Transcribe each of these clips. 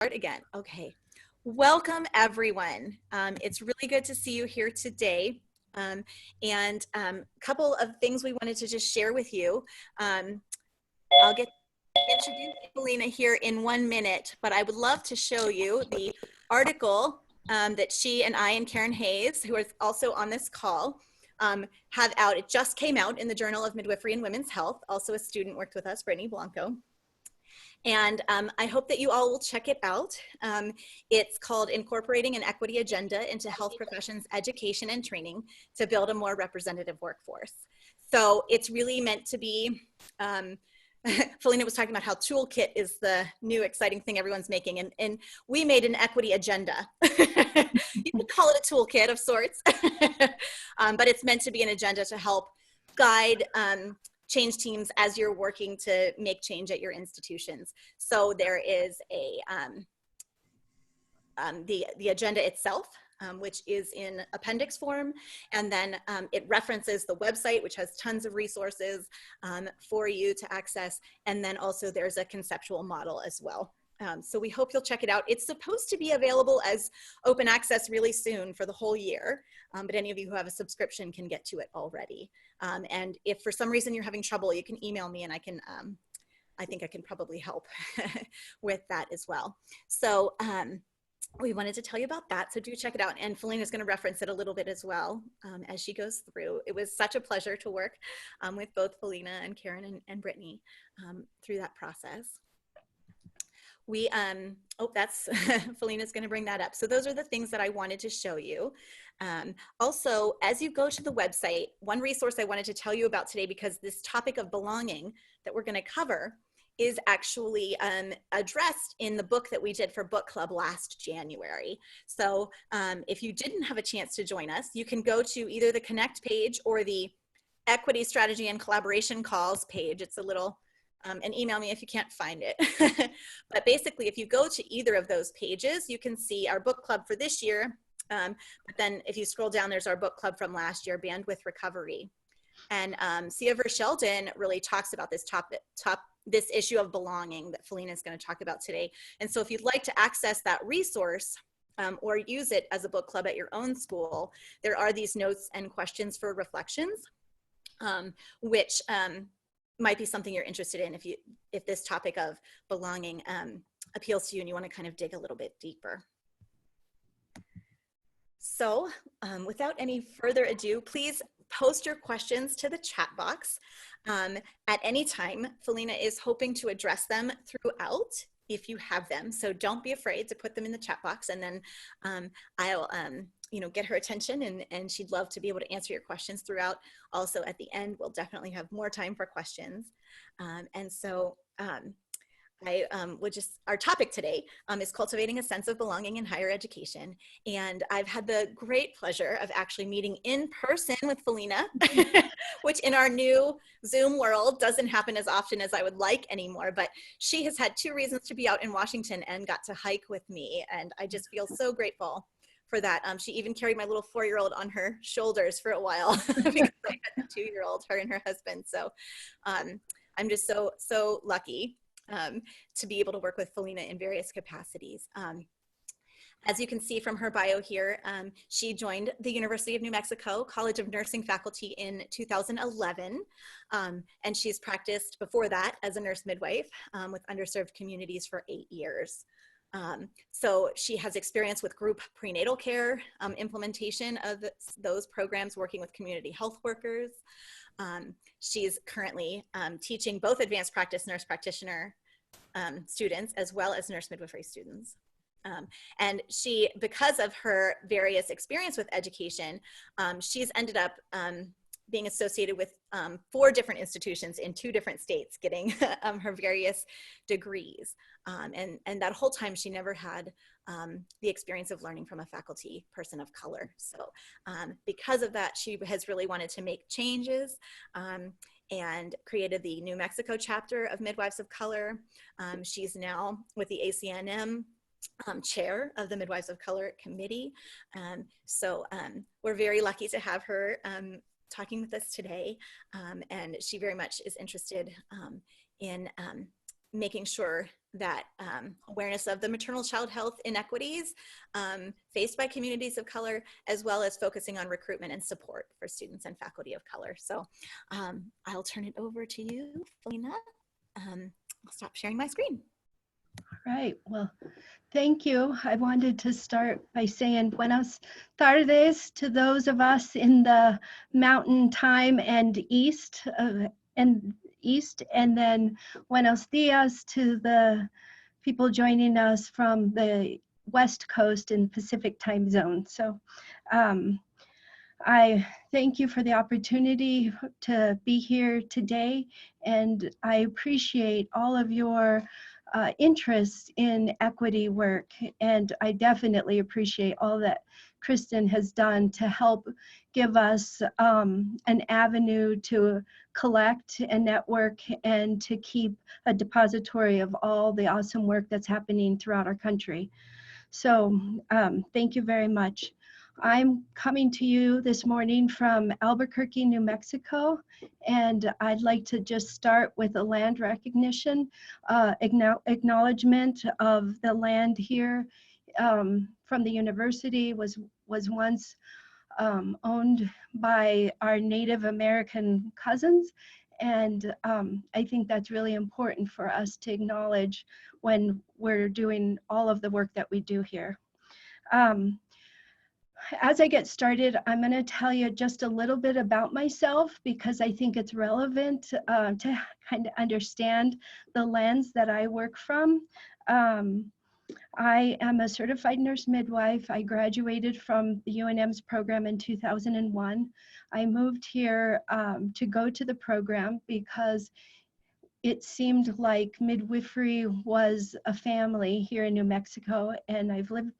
Start again. Okay. Welcome, everyone. It's really good to see you here today. And a couple of things we wanted to just share with you. I'll get introduced to Felina here in 1 minute, but I would love to show you the article that she and I and Karen Hayes, who is also on this call, have out. It just came out in the Journal of Midwifery and Women's Health. Also a student worked with us, Brittany Blanco. And I hope that you all will check it out. It's called Incorporating an Equity Agenda into Health Professions Education and Training to Build a More Representative Workforce. So it's really meant to be, Felina was talking about how toolkit is the new exciting thing everyone's making, and we made an equity agenda. You could call it a toolkit of sorts, but it's meant to be an agenda to help guide change teams as you're working to make change at your institutions. So there is a the agenda itself, which is in appendix form, and then it references the website, which has tons of resources for you to access, and then also there's a conceptual model as well. So we hope you'll check it out. It's supposed to be available as open access really soon for the whole year, but any of you who have a subscription can get to it already. And if for some reason you're having trouble, you can email me and I think I can probably help with that as well. So we wanted to tell you about that, so do check it out. And Felina is going to reference it a little bit as well as she goes through. It was such a pleasure to work with both Felina and Karen and Brittany through that process. We, that's, Felina's going to bring that up. So those are the things that I wanted to show you. Also, as you go to the website, one resource I wanted to tell you about today, because this topic of belonging that we're going to cover is actually addressed in the book that we did for book club last January. So if you didn't have a chance to join us, you can go to either the Connect page or the Equity Strategy and Collaboration Calls page. It's a little, and email me if you can't find it. But basically, if you go to either of those pages, you can see our book club for this year. But then if you scroll down, there's our book club from last year, Bandwidth Recovery. And Siaver Sheldon really talks about this this issue of belonging that Felina is going to talk about today. And so if you'd like to access that resource or use it as a book club at your own school, there are these notes and questions for reflections, which might be something you're interested in if this topic of belonging appeals to you and you want to kind of dig a little bit deeper. So without any further ado, please post your questions to the chat box at any time. Felina is hoping to address them throughout if you have them. So don't be afraid to put them in the chat box, and then I'll get her attention, and she'd love to be able to answer your questions throughout. Also at the end, we'll definitely have more time for questions. And so our topic today is cultivating a sense of belonging in higher education. And I've had the great pleasure of actually meeting in person with Felina, which in our new Zoom world doesn't happen as often as I would like anymore, but she has had 2 reasons to be out in Washington and got to hike with me. And I just feel so grateful for that. She even carried my little 4-year-old on her shoulders for a while because I had a 2-year-old, her and her husband. So I'm just so lucky to be able to work with Felina in various capacities. As you can see from her bio here, she joined the University of New Mexico College of Nursing faculty in 2011, and she's practiced before that as a nurse midwife with underserved communities for 8 years. So she has experience with group prenatal care, implementation of those programs, working with community health workers. She's currently teaching both advanced practice nurse practitioner students as well as nurse midwifery students. And she, because of her various experience with education, she's ended up being associated with 4 different institutions in 2 different states, getting her various degrees. And that whole time she never had the experience of learning from a faculty person of color. So because of that, she has really wanted to make changes and created the New Mexico chapter of Midwives of Color. She's now with the ACNM chair of the Midwives of Color Committee. So we're very lucky to have her talking with us today, and she very much is interested in making sure that awareness of the maternal child health inequities faced by communities of color, as well as focusing on recruitment and support for students and faculty of color. So I'll turn it over to you, Felina. I'll stop sharing my screen. All right, well, thank you. I wanted to start by saying buenas tardes to those of us in the mountain time and east, and then buenos dias to the people joining us from the West Coast and Pacific time zone. So I thank you for the opportunity to be here today, and I appreciate all of your interest in equity work, and I definitely appreciate all that Kristen has done to help give us an avenue to collect and network and to keep a depository of all the awesome work that's happening throughout our country. So thank you very much. I'm coming to you this morning from Albuquerque, New Mexico, and I'd like to just start with a land recognition, acknowledgement of the land here from the university was once owned by our Native American cousins, and I think that's really important for us to acknowledge when we're doing all of the work that we do here. As I get started, I'm going to tell you just a little bit about myself because I think it's relevant to kind of understand the lens that I work from. I am a certified nurse midwife. I graduated from the UNM's program in 2001. I moved here to go to the program because it seemed like midwifery was a family here in New Mexico, and I've lived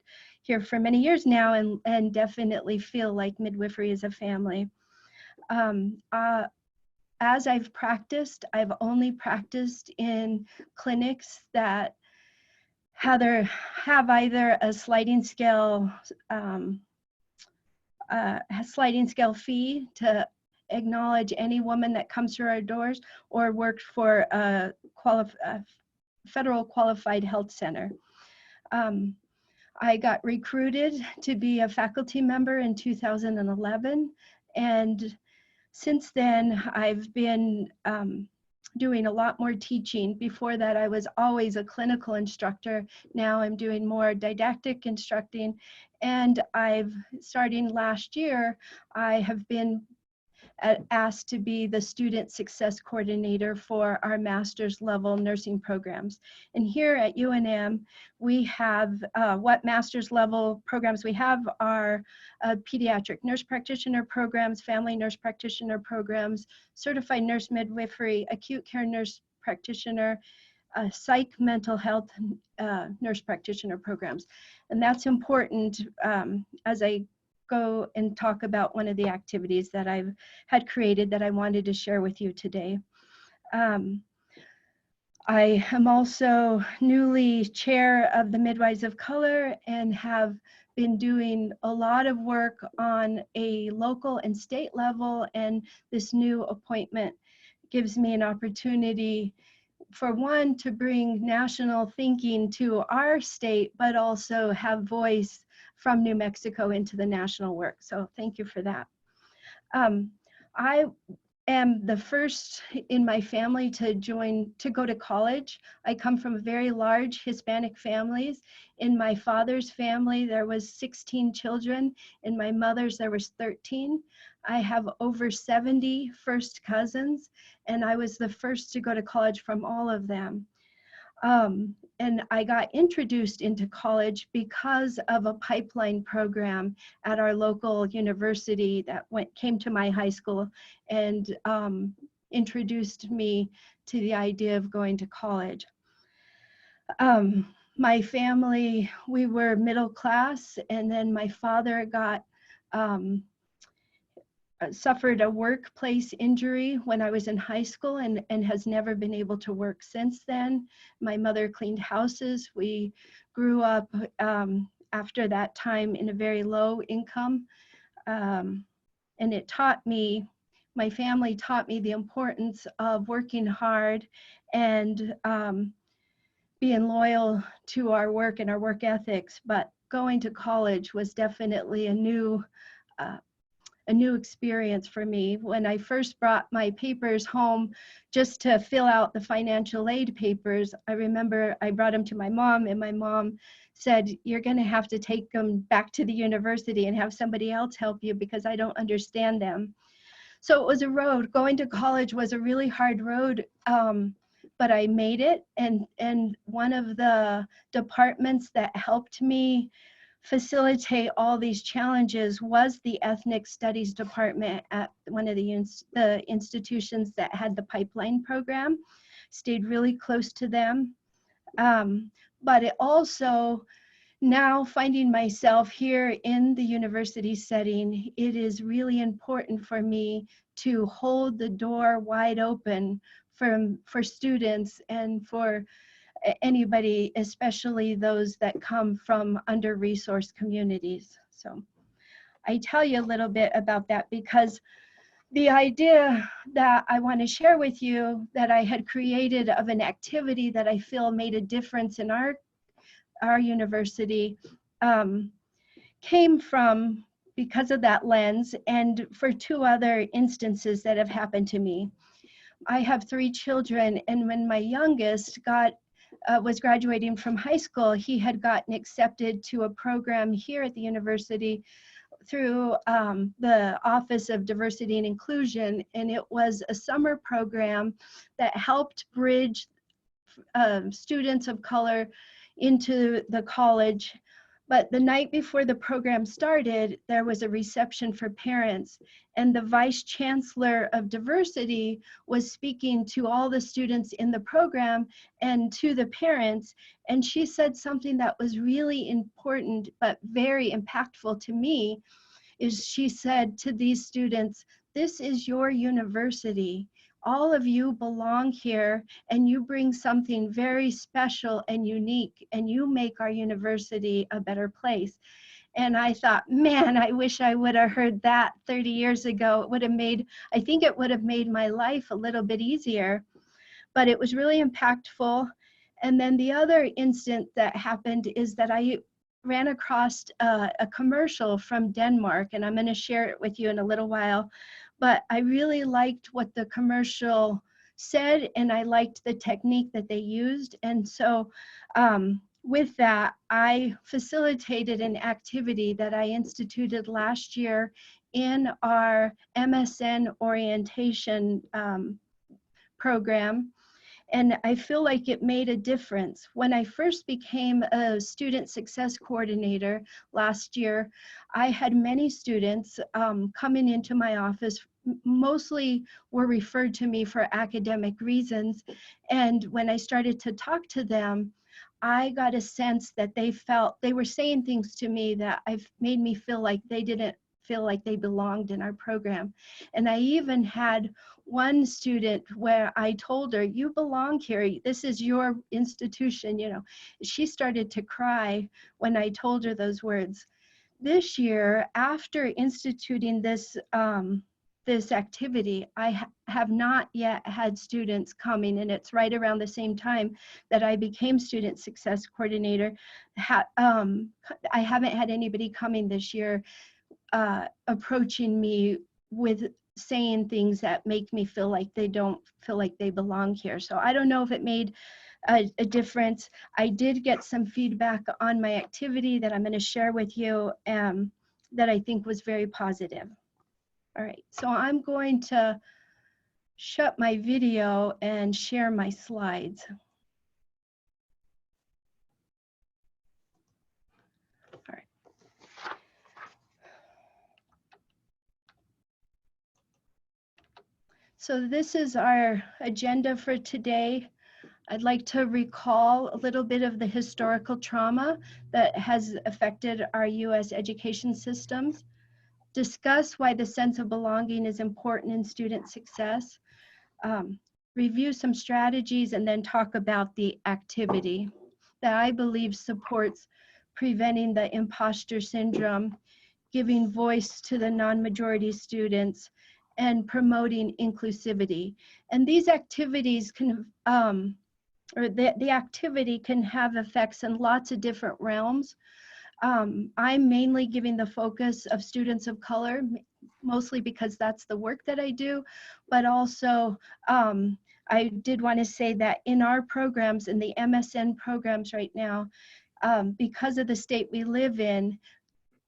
here for many years now and definitely feel like midwifery is a family. As I've practiced, I've only practiced in clinics that have either a sliding scale fee to acknowledge any woman that comes through our doors, or worked for a federal qualified health center. I got recruited to be a faculty member in 2011, and since then I've been doing a lot more teaching. Before that, I was always a clinical instructor. Now I'm doing more didactic instructing, and starting last year, I have been asked to be the student success coordinator for our master's level nursing programs. And here at UNM, we have what master's level programs we have are pediatric nurse practitioner programs, family nurse practitioner programs, certified nurse midwifery, acute care nurse practitioner, psych mental health nurse practitioner programs. And that's important as I go and talk about one of the activities that I've had created that I wanted to share with you today. I am also newly chair of the Midwives of Color and have been doing a lot of work on a local and state level, and this new appointment gives me an opportunity, for one, to bring national thinking to our state, but also have voice from New Mexico into the national work. So thank you for that. I am the first in my family to go to college. I come from very large Hispanic families. In my father's family, there was 16 children. In my mother's, there was 13. I have over 70 first cousins, and I was the first to go to college from all of them. And I got introduced into college because of a pipeline program at our local university that came to my high school and introduced me to the idea of going to college. My family, we were middle class, and then my father suffered a workplace injury when I was in high school and has never been able to work since then. My mother cleaned houses. We grew up after that time in a very low income. And it taught me, my family taught me the importance of working hard and being loyal to our work and our work ethics, but going to college was definitely a new experience for me. When I first brought my papers home just to fill out the financial aid papers, I remember I brought them to my mom, and my mom said, "You're going to have to take them back to the university and have somebody else help you because I don't understand them." So it was a road. Going to college was a really hard road, but I made it. And one of the departments that helped me facilitate all these challenges was the ethnic studies department at one of the institutions that had the pipeline program. Stayed really close to them. But it also, now finding myself here in the university setting, it is really important for me to hold the door wide open for students and for anybody, especially those that come from under-resourced communities. So I tell you a little bit about that because the idea that I want to share with you that I had created of an activity that I feel made a difference in our university came from because of that lens, and for two other instances that have happened to me. I have 3 children, and when my youngest was graduating from high school, he had gotten accepted to a program here at the university through the Office of Diversity and Inclusion, and it was a summer program that helped bridge students of color into the college. But the night before the program started, there was a reception for parents, and the vice chancellor of diversity was speaking to all the students in the program and to the parents, and she said something that was really important but very impactful to me. Is she said to these students, "This is your university. All of you belong here, and you bring something very special and unique, and you make our university a better place." And I thought, man, I wish I would have heard that 30 years ago. I think it would have made my life a little bit easier, but it was really impactful. And then the other incident that happened is that I ran across a commercial from Denmark, and I'm going to share it with you in a little while. But I really liked what the commercial said, and I liked the technique that they used. And so with that, I facilitated an activity that I instituted last year in our MSN orientation program. And I feel like it made a difference. When I first became a student success coordinator last year, I had many students coming into my office, mostly were referred to me for academic reasons. And when I started to talk to them, I got a sense that they were saying things to me that made me feel like they didn't feel like they belonged in our program. And I even had one student where I told her, "You belong here. This is your institution." She started to cry when I told her those words. This year, after instituting this activity, I have not yet had students coming, and it's right around the same time that I became student success coordinator. I haven't had anybody coming this year approaching me with saying things that make me feel like they don't feel like they belong here. So I don't know if it made a difference. I did get some feedback on my activity that I'm going to share with you that I think was very positive. All right, so I'm going to shut my video and share my slides. All right. So this is our agenda for today. I'd like to recall a little bit of the historical trauma that has affected our U.S. education systems, discuss why the sense of belonging is important in student success, review some strategies, and then talk about the activity that I believe supports preventing the imposter syndrome, giving voice to the non-majority students, and promoting inclusivity. And these activities can or the activity can have effects in lots of different realms. I'm mainly giving the focus of students of color, mostly because that's the work that I do, but also I did want to say that in our programs, in the MSN programs right now, because of the state we live in,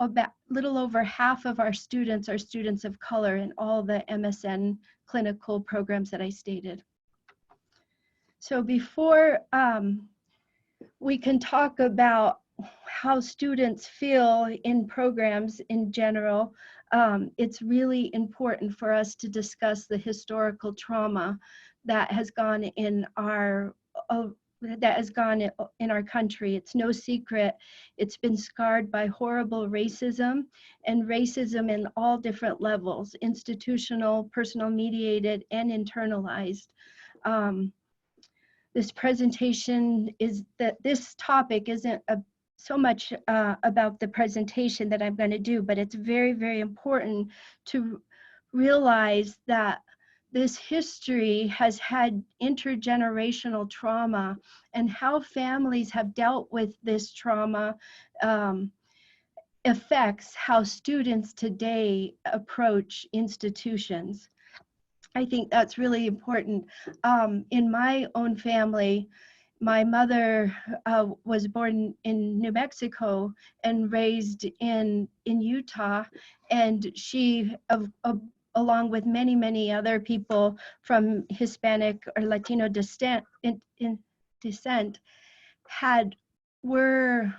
about little over half of our students are students of color in all the MSN clinical programs that I stated. So before we can talk about how students feel in programs in general, it's really important for us to discuss the historical trauma that has gone in our country. It's no secret. It's been scarred by horrible racism, and racism in all different levels: institutional, personal mediated, and internalized. This presentation is that this topic isn't so much about the presentation that I'm going to do, but it's very, very important to realize that this history has had intergenerational trauma, and how families have dealt with this trauma affects how students today approach institutions. I think that's really important. In my own family, my mother was born in New Mexico and raised in Utah, and she, along with many, many other people from Hispanic or Latino descent, were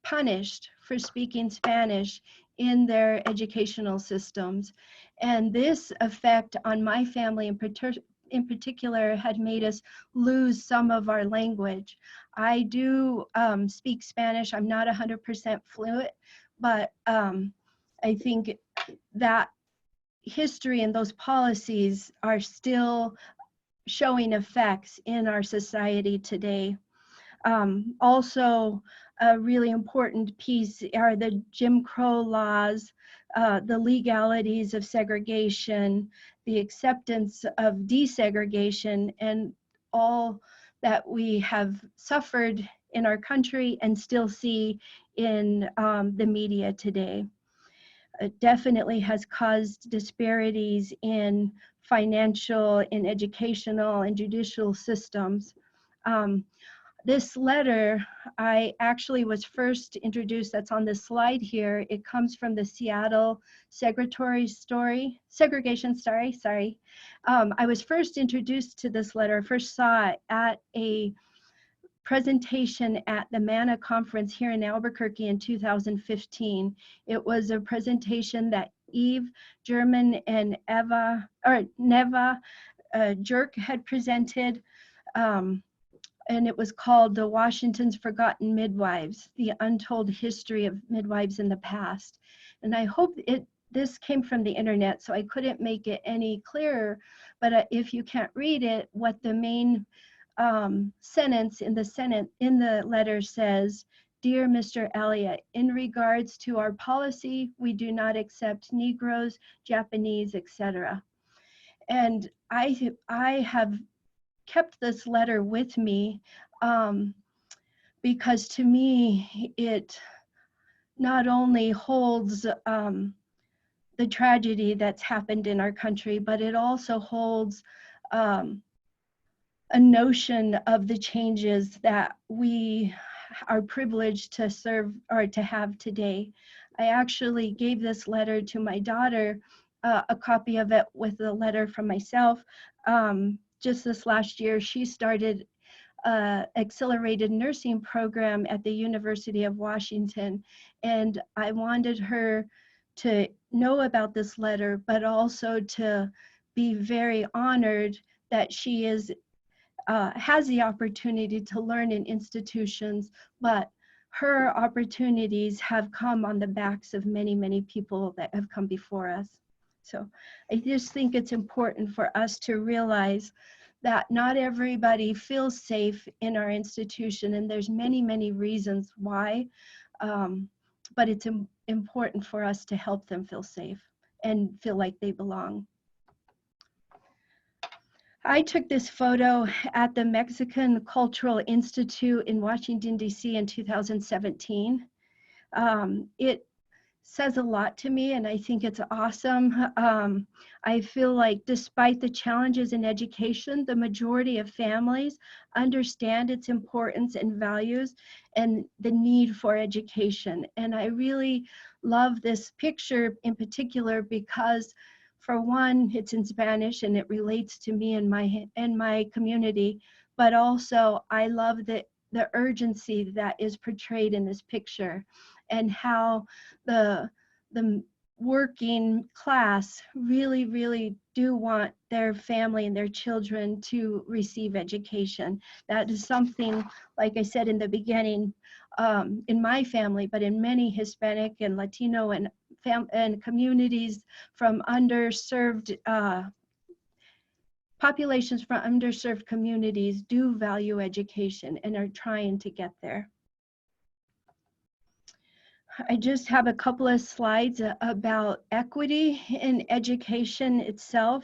punished for speaking Spanish in their educational systems. And this effect on my family in particular had made us lose some of our language. I do speak Spanish. I'm not 100% fluent, but I think that history and those policies are still showing effects in our society today. Also, a really important piece are the Jim Crow laws, the legalities of segregation, the acceptance of desegregation, and all that we have suffered in our country and still see in the media today. It definitely has caused disparities in financial, in educational, and judicial systems. This letter, I actually was first introduced, that's on this slide here. It comes from the Seattle segregation story, sorry. I was first introduced to this letter, first saw it at a presentation at the MANA conference here in Albuquerque in 2015. It was a presentation that Eve German and Neva Jerk had presented. And it was called The Washington's Forgotten Midwives, The Untold History of Midwives in the Past. And I hope this came from the internet, so I couldn't make it any clearer, but if you can't read it, what the main sentence in the letter says: "Dear Mr. Elliott, in regards to our policy, we do not accept Negroes, Japanese, etc." And I have kept this letter with me because to me it not only holds the tragedy that's happened in our country, but it also holds a notion of the changes that we are privileged to serve or to have today. I actually gave this letter to my daughter, a copy of it with a letter from myself. Just this last year, she started an accelerated nursing program at the University of Washington, and I wanted her to know about this letter, but also to be very honored that she has the opportunity to learn in institutions, but her opportunities have come on the backs of many, many people that have come before us. So I just think it's important for us to realize that not everybody feels safe in our institution, and there's many, many reasons why, but it's important for us to help them feel safe and feel like they belong. I took this photo at the Mexican Cultural Institute in Washington, D.C. in 2017. It says a lot to me, and I think it's awesome. I feel like despite the challenges in education, the majority of families understand its importance and values and the need for education. And I really love this picture in particular because, for one, it's in Spanish and it relates to me and my community, but also I love the urgency that is portrayed in this picture and how the working class really do want their family and their children to receive education. That is something, like I said in the beginning, in my family, but in many Hispanic and Latino and communities from underserved populations from underserved communities do value education and are trying to get there. I just have a couple of slides about equity in education itself.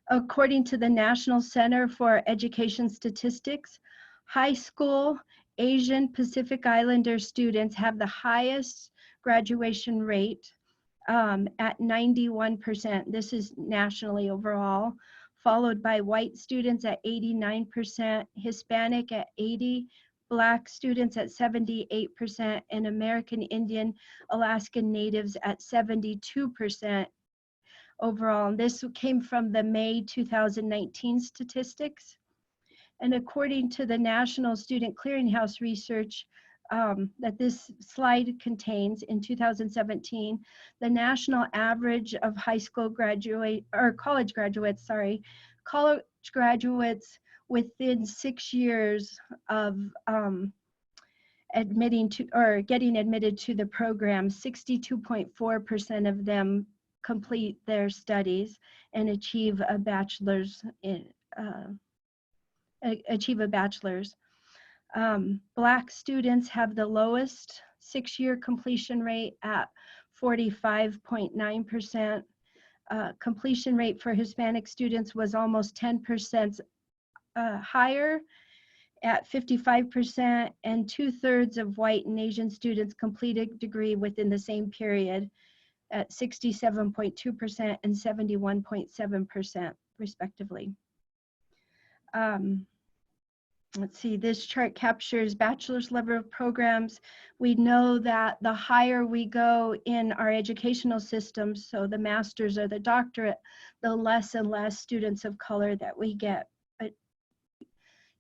According to the National Center for Education Statistics, high school Asian Pacific Islander students have the highest graduation rate at 91%. This is nationally overall, followed by white students at 89%, Hispanic at 80%, Black students at 78%, and American Indian Alaskan Natives at 72% overall. And this came from the May 2019 statistics. And according to the National Student Clearinghouse research that this slide contains in 2017, the national average of high school college graduates within 6 years of getting admitted to the program, 62.4% of them complete their studies and achieve a bachelor's. Black students have the lowest 6-year completion rate at 45.9%. Completion rate for Hispanic students was almost 10% higher at 55%, and 2/3 of white and Asian students completed a degree within the same period at 67.2% and 71.7% respectively. Let's see, this chart captures bachelor's level programs. We know that the higher we go in our educational systems, so the master's or the doctorate, the less and less students of color that we get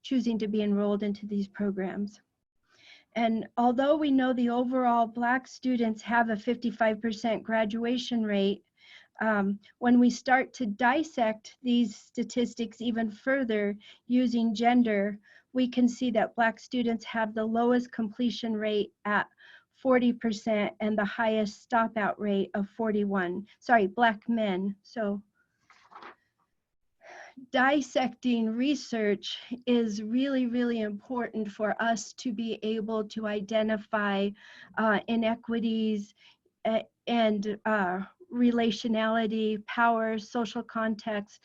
choosing to be enrolled into these programs. And although we know the overall Black students have a 55% graduation rate, when we start to dissect these statistics even further using gender, we can see that Black students have the lowest completion rate at 40% and the highest stopout rate of 41. Sorry, Black men. So dissecting research is really important for us to be able to identify inequities and relationality, power, social context,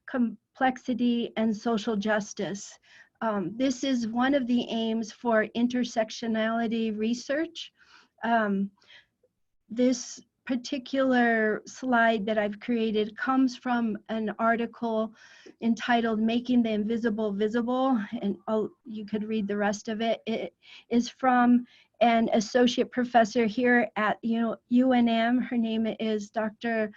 complexity, and social justice. This is one of the aims for intersectionality research. This particular slide that I've created comes from an article entitled "Making the Invisible Visible," and you could read the rest of it. It is from an associate professor here at UNM. Her name is Dr.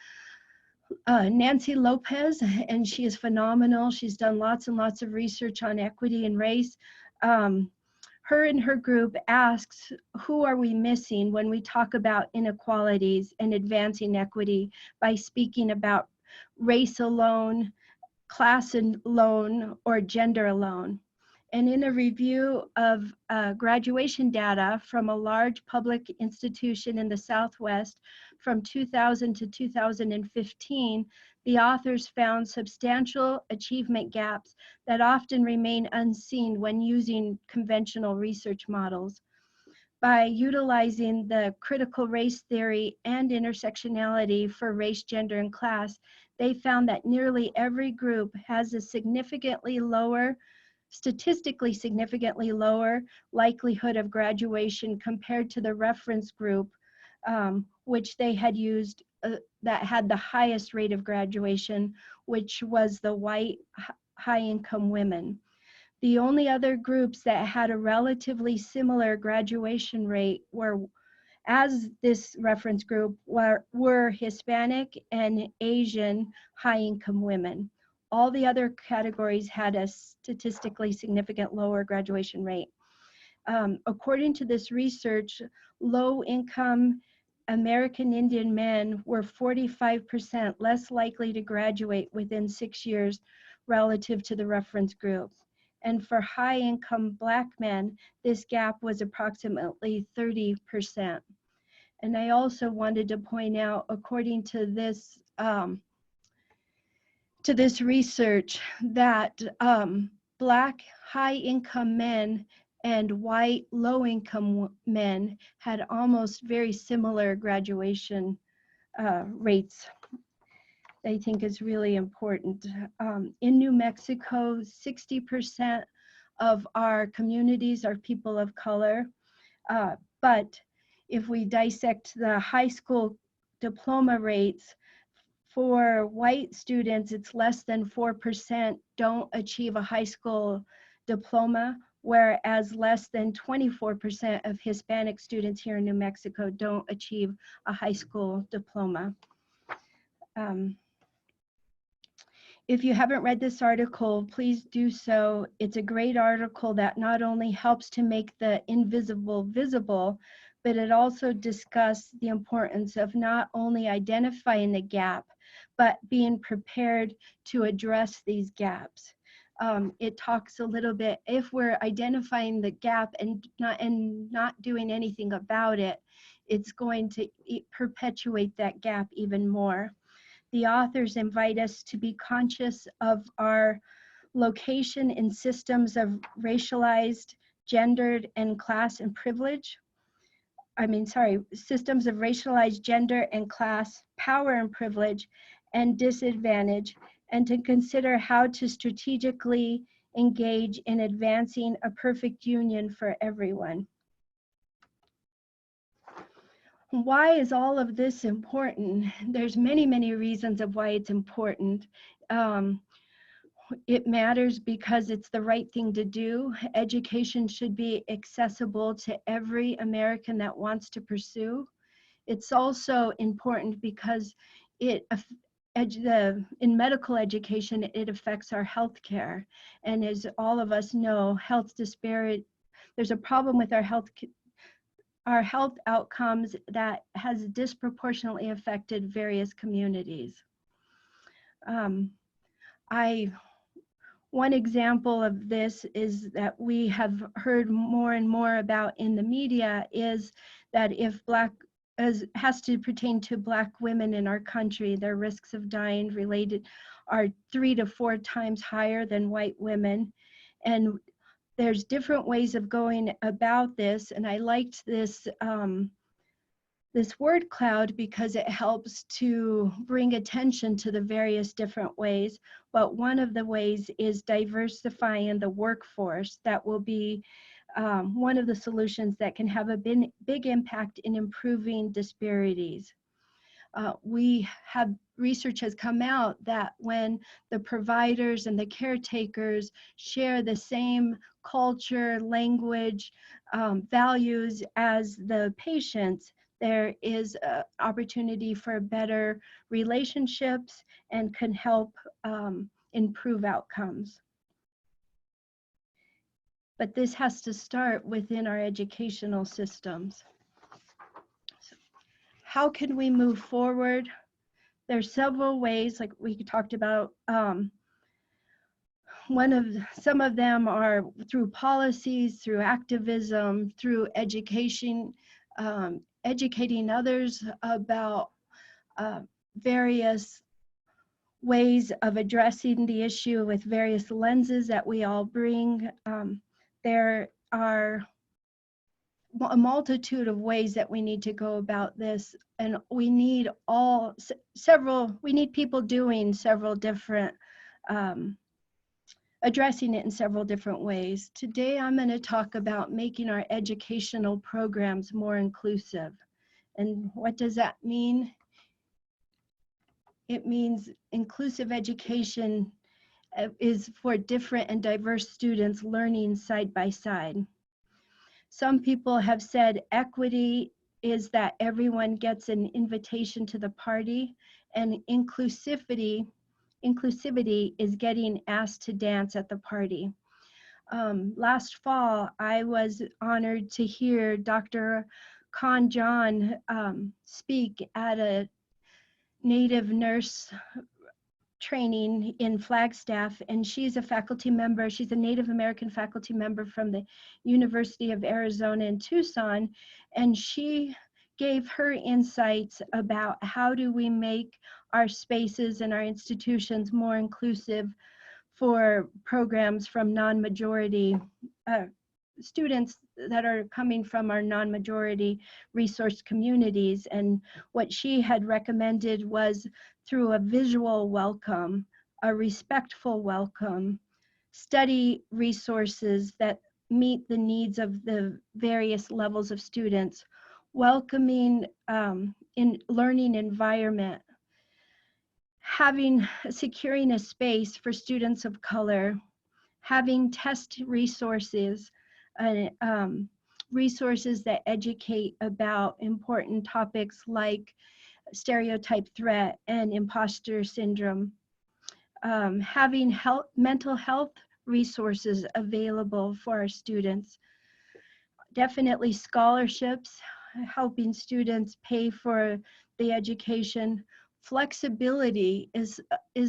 Nancy Lopez, and she is phenomenal. She's done lots and lots of research on equity and race. Her and her group asks, who are we missing when we talk about inequalities and advancing equity by speaking about race alone, class alone, or gender alone? And in a review of graduation data from a large public institution in the Southwest from 2000 to 2015, the authors found substantial achievement gaps that often remain unseen when using conventional research models. by utilizing the critical race theory and intersectionality for race, gender, and class, they found that nearly every group has a statistically significantly lower likelihood of graduation compared to the reference group, which they had used that had the highest rate of graduation, which was the white high-income women. The only other groups that had a relatively similar graduation rate as this reference group were Hispanic and Asian high-income women. All the other categories had a statistically significant lower graduation rate. According to this research, low-income American Indian men were 45% less likely to graduate within 6 years relative to the reference group. And for high-income Black men, this gap was approximately 30%. And I also wanted to point out, according to this research, that Black high-income men and white low-income men had almost very similar graduation rates. I think is really important. In New Mexico, 60% of our communities are people of color, but if we dissect the high school diploma rates, for white students, it's less than 4% don't achieve a high school diploma, whereas less than 24% of Hispanic students here in New Mexico don't achieve a high school diploma. If you haven't read this article, please do so. It's a great article that not only helps to make the invisible visible, but it also discusses the importance of not only identifying the gap, but being prepared to address these gaps. It talks a little bit, if we're identifying the gap and not doing anything about it, it's going to perpetuate that gap even more. The authors invite us to be conscious of our location in systems of racialized, gendered, and class and privilege. Systems of racialized, gender, and class, power and privilege, and disadvantage, and to consider how to strategically engage in advancing a perfect union for everyone. Why is all of this important? There's many, many reasons of why it's important. It matters because it's the right thing to do. Education should be accessible to every American that wants to pursue. It's also important because in medical education, it affects our health care. And as all of us know, there's a problem with our health outcomes that has disproportionately affected various communities. One example of this is that we have heard more and more about in the media is that has to pertain to Black women in our country, their risks of dying are 3 to 4 times higher than white women. And there's different ways of going about this, and I liked this word cloud because it helps to bring attention to the various different ways. But one of the ways is diversifying the workforce. That will be one of the solutions that can have a big impact in improving disparities. Research has come out that when the providers and the caretakers share the same culture, language, values as the patients, there is an opportunity for better relationships and can help improve outcomes. But this has to start within our educational systems. So how can we move forward? There's several ways, like we talked about. Some of them are through policies, through activism, through education, educating others about various ways of addressing the issue with various lenses that we all bring. There are a multitude of ways that we need to go about this, and we need we need people doing several different, addressing it in several different ways. Today, I'm going to talk about making our educational programs more inclusive. And what does that mean? It means inclusive education is for different and diverse students learning side by side. Some people have said equity is that everyone gets an invitation to the party, and inclusivity is getting asked to dance at the party. Last fall, I was honored to hear Dr. Khan John speak at a Native nurse training in Flagstaff, and she's a faculty member. She's a Native American faculty member from the University of Arizona in Tucson, and she gave her insights about how do we make our spaces and our institutions more inclusive for programs from non-majority students that are coming from our non-majority resource communities. And what she had recommended was through a visual welcome, a respectful welcome, study resources that meet the needs of the various levels of students, welcoming in learning environment, securing a space for students of color, having test resources, resources that educate about important topics like stereotype threat and imposter syndrome, having mental health resources available for our students, definitely scholarships, helping students pay for the education. Flexibility is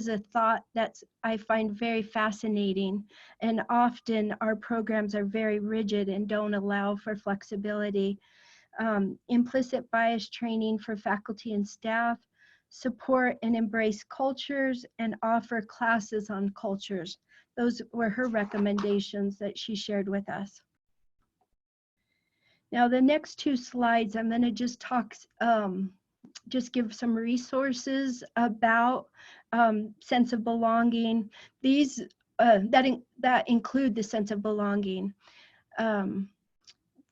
a thought that I find very fascinating, and often our programs are very rigid and don't allow for flexibility. Implicit bias training for faculty and staff, support and embrace cultures, and offer classes on cultures. Those were her recommendations that she shared with us. Now, the next two slides, I'm going to just talk, just give some resources about sense of belonging. These that include the sense of belonging.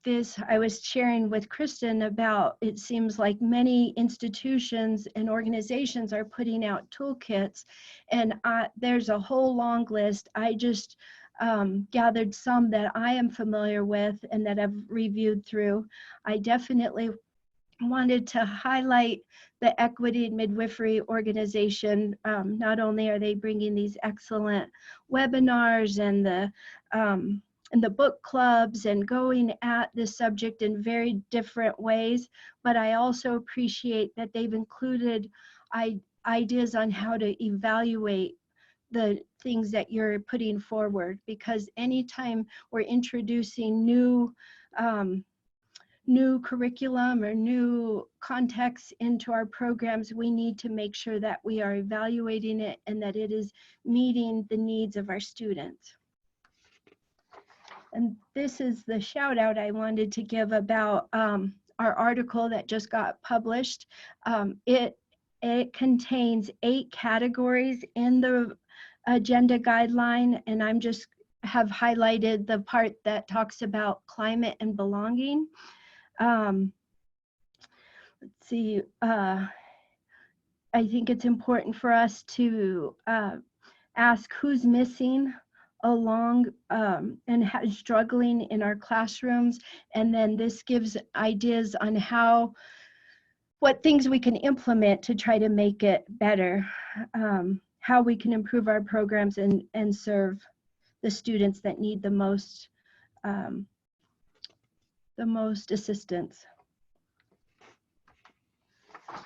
This I was sharing with Kristen about. It seems like many institutions and organizations are putting out toolkits, and there's a whole long list. I just gathered some that I am familiar with and that I've reviewed through. I definitely wanted to highlight the Equity and Midwifery Organization. Not only are they bringing these excellent webinars and the book clubs and going at this subject in very different ways, but I also appreciate that they've included ideas on how to evaluate the things that you're putting forward, because anytime we're introducing new curriculum or new context into our programs, we need to make sure that we are evaluating it and that it is meeting the needs of our students. And this is the shout out I wanted to give about our article that just got published. It contains 8 categories in the agenda guideline, and I'm just have highlighted the part that talks about climate and belonging. Let's see, I think it's important for us to ask who's missing along and struggling in our classrooms, and then this gives ideas on what things we can implement to try to make it better, how we can improve our programs and serve the students that need the most assistance.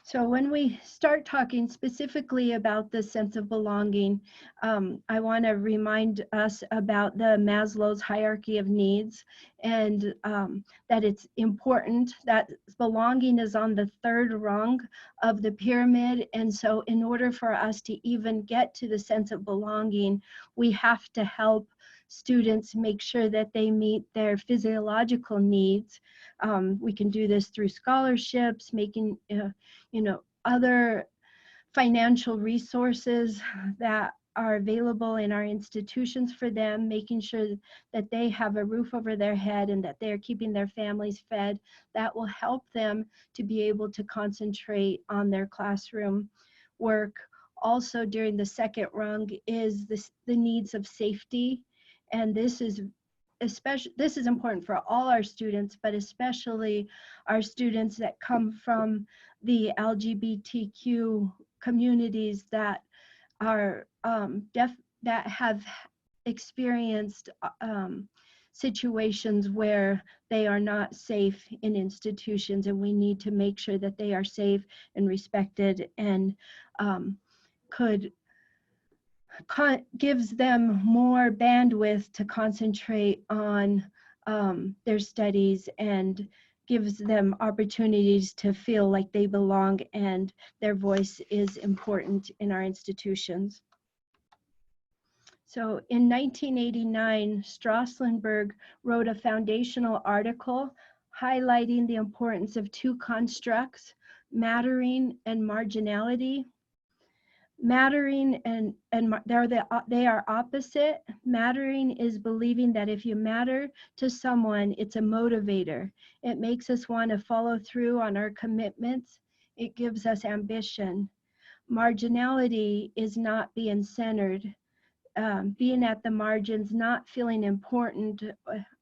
So when we start talking specifically about the sense of belonging, I want to remind us about the Maslow's hierarchy of needs, and that it's important that belonging is on the 3rd rung of the pyramid. And so in order for us to even get to the sense of belonging, we have to help students, make sure that they meet their physiological needs. We can do this through scholarships, making, other financial resources that are available in our institutions for them, making sure that they have a roof over their head and that they're keeping their families fed. That will help them to be able to concentrate on their classroom work. Also, during the second rung is the needs of safety, and this is important for all our students, but especially our students that come from the LGBTQ communities that are that have experienced situations where they are not safe in institutions, and we need to make sure that they are safe and respected, and gives them more bandwidth to concentrate on their studies, and gives them opportunities to feel like they belong and their voice is important in our institutions. So in 1989, Schlossberg wrote a foundational article highlighting the importance of two constructs, mattering and marginality. Mattering and they are opposite. Mattering is believing that if you matter to someone, it's a motivator. It makes us want to follow through on our commitments. It gives us ambition. Marginality is not being centered, being at the margins, not feeling important,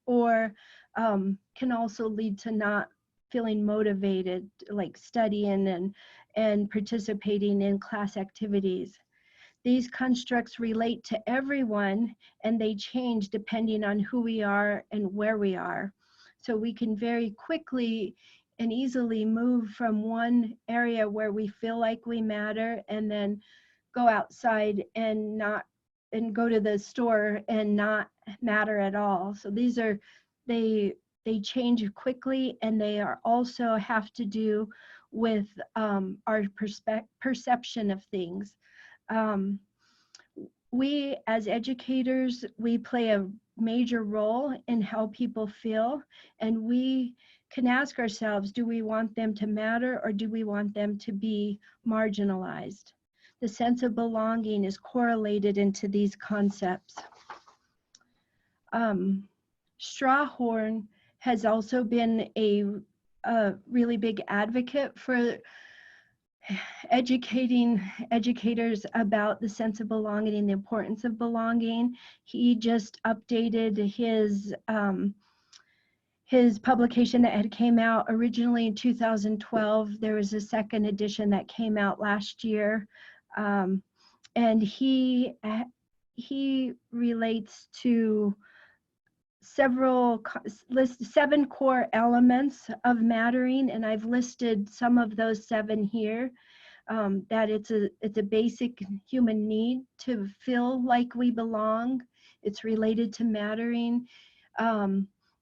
or can also lead to not feeling motivated, like studying and participating in class activities. These constructs relate to everyone, and they change depending on who we are and where we are. So we can very quickly and easily move from one area where we feel like we matter and then go outside and go to the store and not matter at all. So these are, they change quickly, and they are also have to do with our perception of things. We as educators, we play a major role in how people feel, and we can ask ourselves, do we want them to matter or do we want them to be marginalized? The sense of belonging is correlated into these concepts. Strawhorn has also been a really big advocate for educating educators about the sense of belonging and the importance of belonging. He just updated his publication that had came out originally in 2012. There was a second edition that came out last year, and he relates to list 7 core elements of mattering, and I've listed some of those 7 here. That it's a basic human need to feel like we belong. It's related to mattering.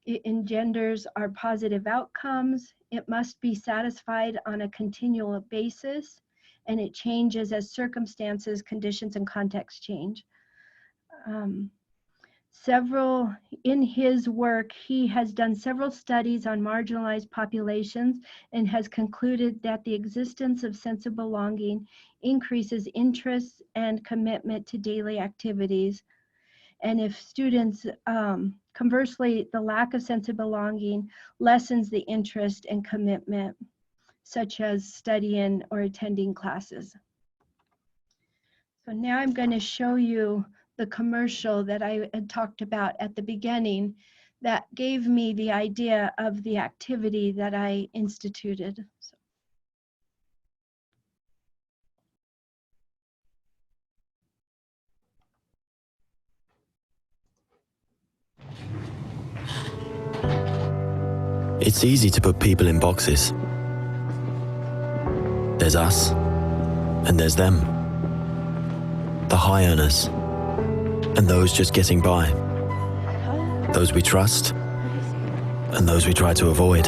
It engenders our positive outcomes. It must be satisfied on a continual basis, and it changes as circumstances, conditions, and context change. In his work, he has done several studies on marginalized populations and has concluded that the existence of sense of belonging increases interest and commitment to daily activities. And if students, conversely, the lack of sense of belonging lessens the interest and commitment, such as studying or attending classes. So now I'm going to show you the commercial that I had talked about at the beginning that gave me the idea of the activity that I instituted. So. It's easy to put people in boxes. There's us, and there's them. The high earners, and those just getting by. Those we trust, and those we try to avoid.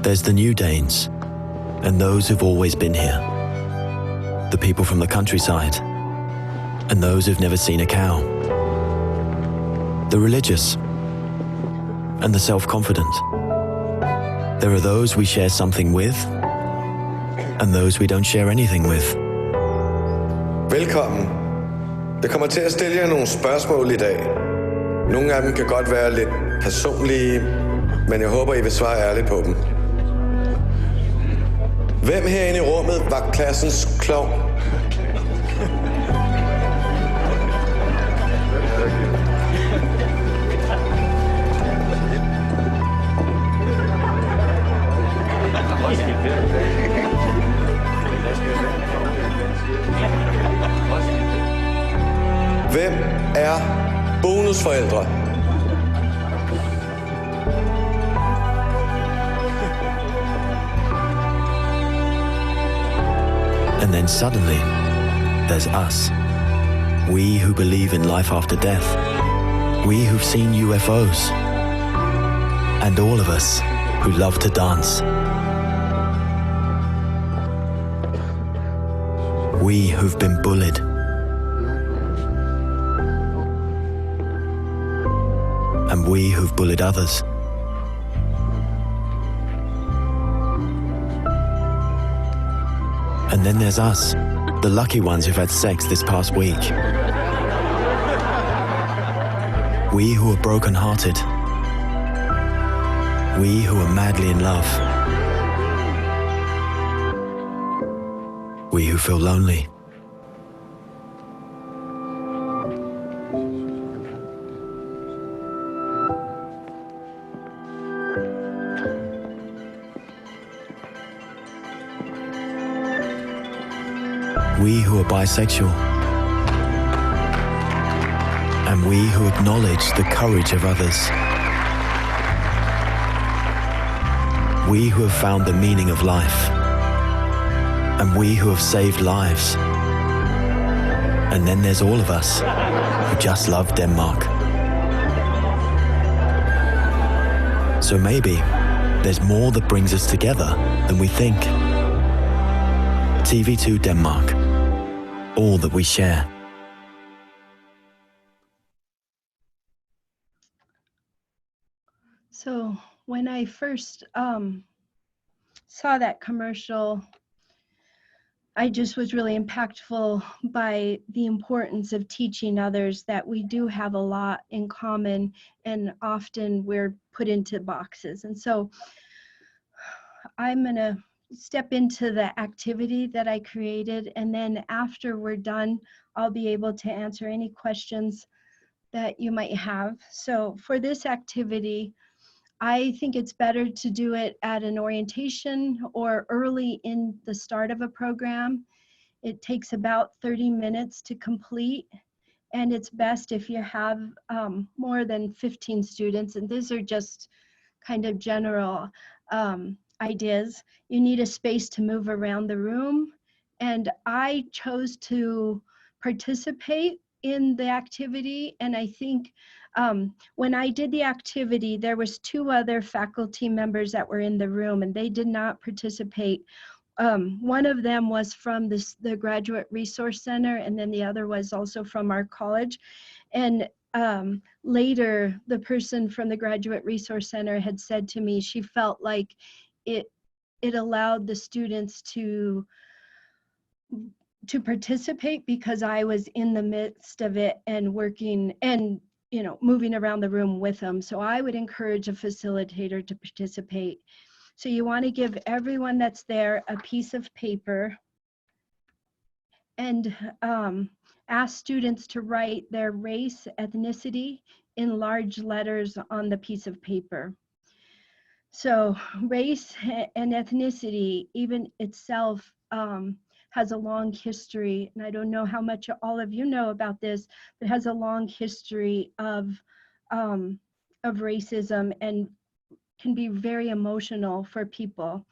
There's the new Danes, and those who've always been here. The people from the countryside, and those who've never seen a cow. the religious, and the self-confident. There are those we share something with, and those we don't share anything with. Velkommen. Jeg kommer til at stille jer nogle spørgsmål i dag. Nogle af dem kan godt være lidt personlige, men jeg håber, I vil svare ærligt på dem. Hvem herinde i rummet var klassens klovn? Hvem er bonusforældre? And then suddenly, there's us. We who believe in life after death. We who've seen UFOs. And all of us who love to dance. We who've been bullied. And we who've bullied others. And then there's us, the lucky ones who've had sex this past week. We who are broken-hearted. We who are madly in love. We who feel lonely. We who are bisexual. And we who acknowledge the courage of others. We who have found the meaning of life. And we who have saved lives. And then there's all of us who just love Denmark. So maybe there's more that brings us together than we think. TV2 Denmark. All that we share. So when I first saw that commercial, I just was really impactful by the importance of teaching others that we do have a lot in common, and often we're put into boxes. And so I'm gonna step into the activity that I created, and then after we're done, I'll be able to answer any questions that you might have. So for this activity, I think it's better to do it at an orientation or early in the start of a program. It takes about 30 minutes to complete, and it's best if you have more than 15 students, and these are just kind of general ideas. You need a space to move around the room, and I chose to participate in the activity, and I think when I did the activity, there was 2 other faculty members that were in the room, and they did not participate. One of them was from the Graduate Resource Center, and then the other was also from our college. And later, the person from the Graduate Resource Center had said to me she felt like it allowed the students to participate because I was in the midst of it and working and moving around the room with them. So I would encourage a facilitator to participate. So you want to give everyone that's there a piece of paper and ask students to write their race, ethnicity in large letters on the piece of paper. So race and ethnicity, even itself, has a long history, and I don't know how much all of you know about this, but has a long history of racism and can be very emotional for people.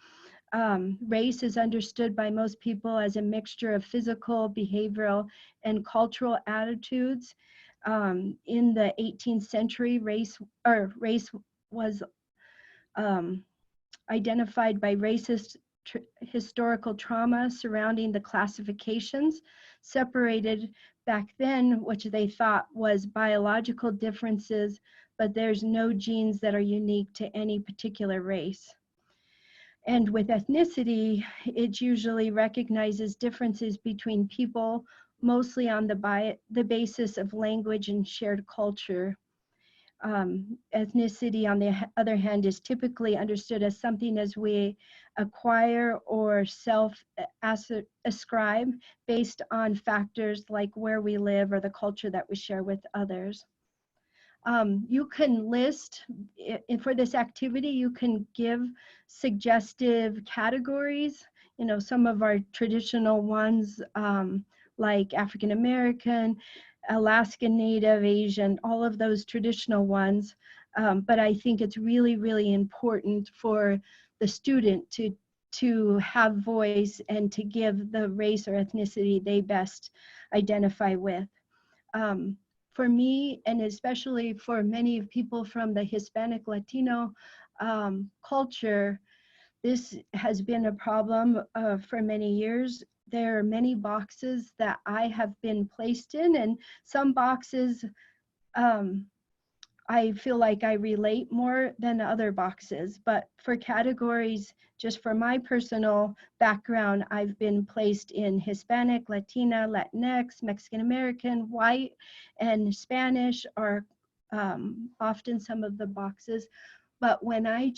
Race is understood by most people as a mixture of physical, behavioral, and cultural attitudes. In the 18th century, race was identified by racist historical trauma surrounding the classifications separated back then, which they thought was biological differences, but there's no genes that are unique to any particular race. And with ethnicity, it usually recognizes differences between people, mostly on the basis of language and shared culture. Ethnicity, on the other hand, is typically understood as something as we acquire or self-ascribe based on factors like where we live or the culture that we share with others. You can list, for this activity, you can give suggestive categories. You know, some of our traditional ones, like African American, Alaska Native, Asian, all of those traditional ones. But I think it's really, really important for the student to have voice and to give the race or ethnicity they best identify with. For me, and especially for many people from the Hispanic Latino culture, this has been a problem for many years. There are many boxes that I have been placed in, and some boxes I feel like I relate more than other boxes. But for categories, just for my personal background, I've been placed in Hispanic, Latina, Latinx, Mexican American, white, and Spanish are often some of the boxes. But when I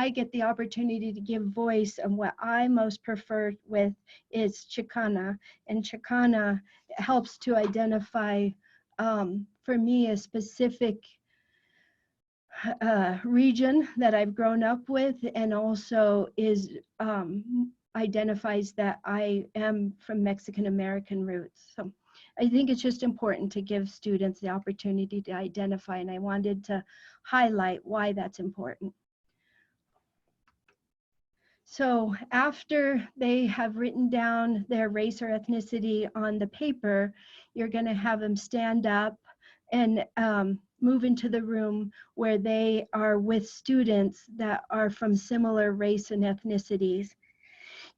get the opportunity to give voice, and what I most prefer with is Chicana, and Chicana helps to identify, for me, a specific region that I've grown up with, and also is identifies that I am from Mexican American roots. So I think it's just important to give students the opportunity to identify, and I wanted to highlight why that's important. So after they have written down their race or ethnicity on the paper, you're going to have them stand up and move into the room where they are with students that are from similar race and ethnicities.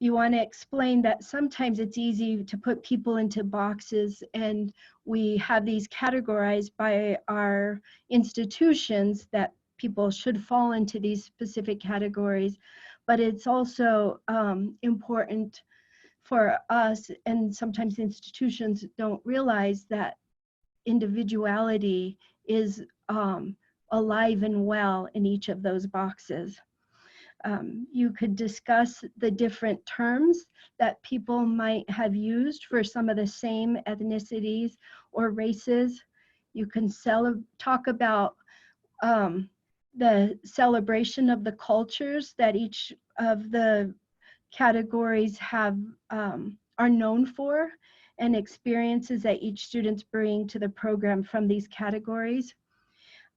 You want to explain that sometimes it's easy to put people into boxes, and we have these categorized by our institutions that people should fall into these specific categories. But it's also important for us, and sometimes institutions don't realize that individuality is alive and well in each of those boxes. You could discuss the different terms that people might have used for some of the same ethnicities or races. You can talk about the celebration of the cultures that each of the categories have are known for, and experiences that each students bring to the program from these categories.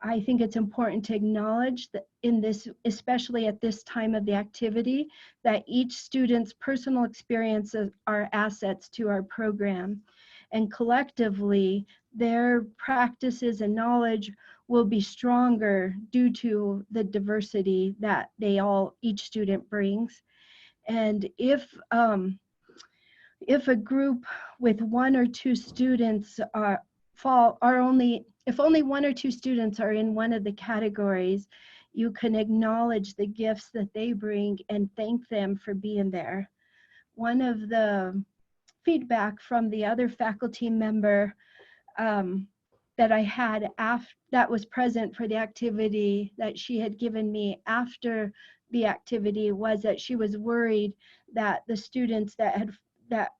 I think it's important to acknowledge that in this, especially at this time of the activity, that each student's personal experiences are assets to our program, and collectively their practices and knowledge will be stronger due to the diversity that each student brings. And if a group with one or two students if only one or two students are in one of the categories, you can acknowledge the gifts that they bring and thank them for being there. One of the feedback from the other faculty member that I had that was present for the activity that she had given me after the activity was that she was worried that the students that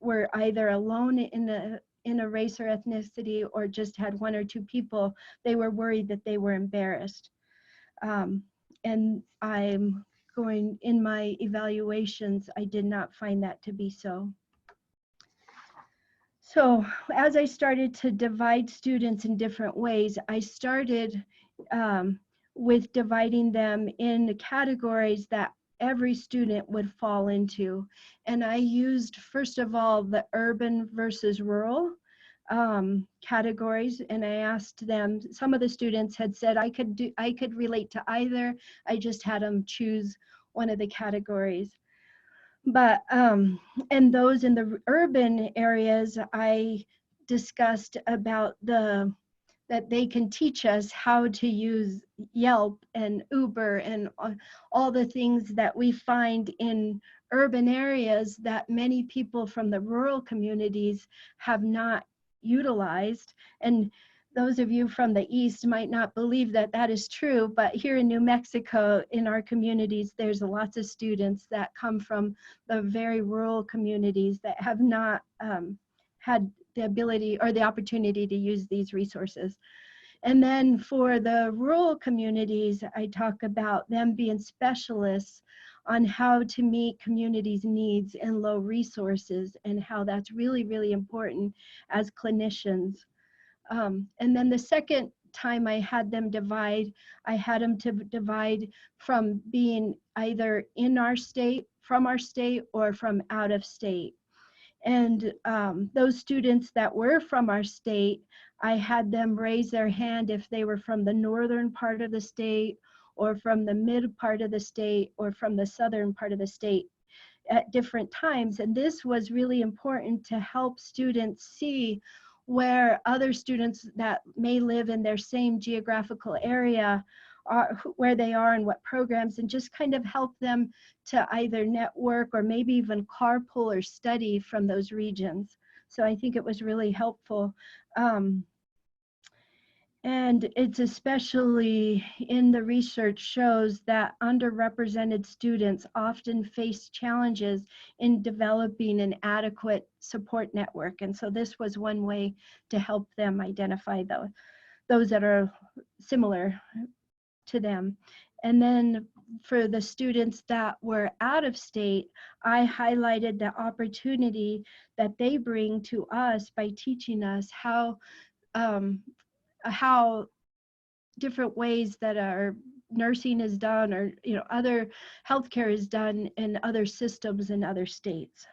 were either alone in a race or ethnicity or just had one or two people, they were worried that they were embarrassed. And in my evaluations, I did not find that to be so. So as I started to divide students in different ways, I started with dividing them in categories that every student would fall into. And I used, first of all, the urban versus rural categories, and I asked them, some of the students had said I could relate to either. I just had them choose one of the categories. But and those in the urban areas, I discussed about that they can teach us how to use Yelp and Uber and all the things that we find in urban areas that many people from the rural communities have not utilized. And those of you from the East might not believe that that is true, but here in New Mexico, in our communities, there's lots of students that come from the very rural communities that have not had the ability or the opportunity to use these resources. And then for the rural communities, I talk about them being specialists on how to meet communities' needs and low resources, and how that's really, really important as clinicians. And then the second time I had them divide, I had them to divide from being either in our state, from our state, or from out of state. And those students that were from our state, I had them raise their hand if they were from the northern part of the state, or from the mid part of the state, or from the southern part of the state at different times. And this was really important to help students see where other students that may live in their same geographical area are, where they are and what programs, and just kind of help them to either network or maybe even carpool or study from those regions. So I think it was really helpful. And it's especially in the research shows that underrepresented students often face challenges in developing an adequate support network. And so this was one way to help them identify those that are similar to them. And then for the students that were out of state, I highlighted the opportunity that they bring to us by teaching us how different ways that our nursing is done, or other healthcare is done in other systems in other states.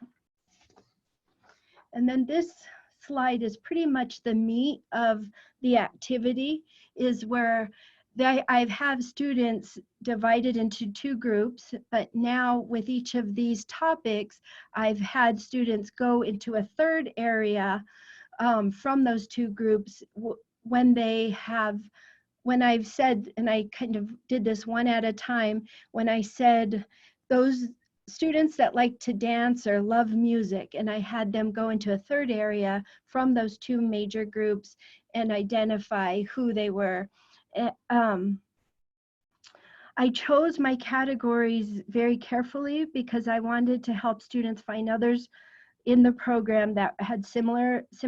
And then this slide is pretty much the meat of the activity, is where I've had students divided into two groups, but now with each of these topics, I've had students go into a third area from those two groups when I've said, and I kind of did this one at a time, when I said those students that like to dance or love music, and I had them go into a third area from those two major groups and identify who they were. I chose my categories very carefully because I wanted to help students find others in the program that had similarities,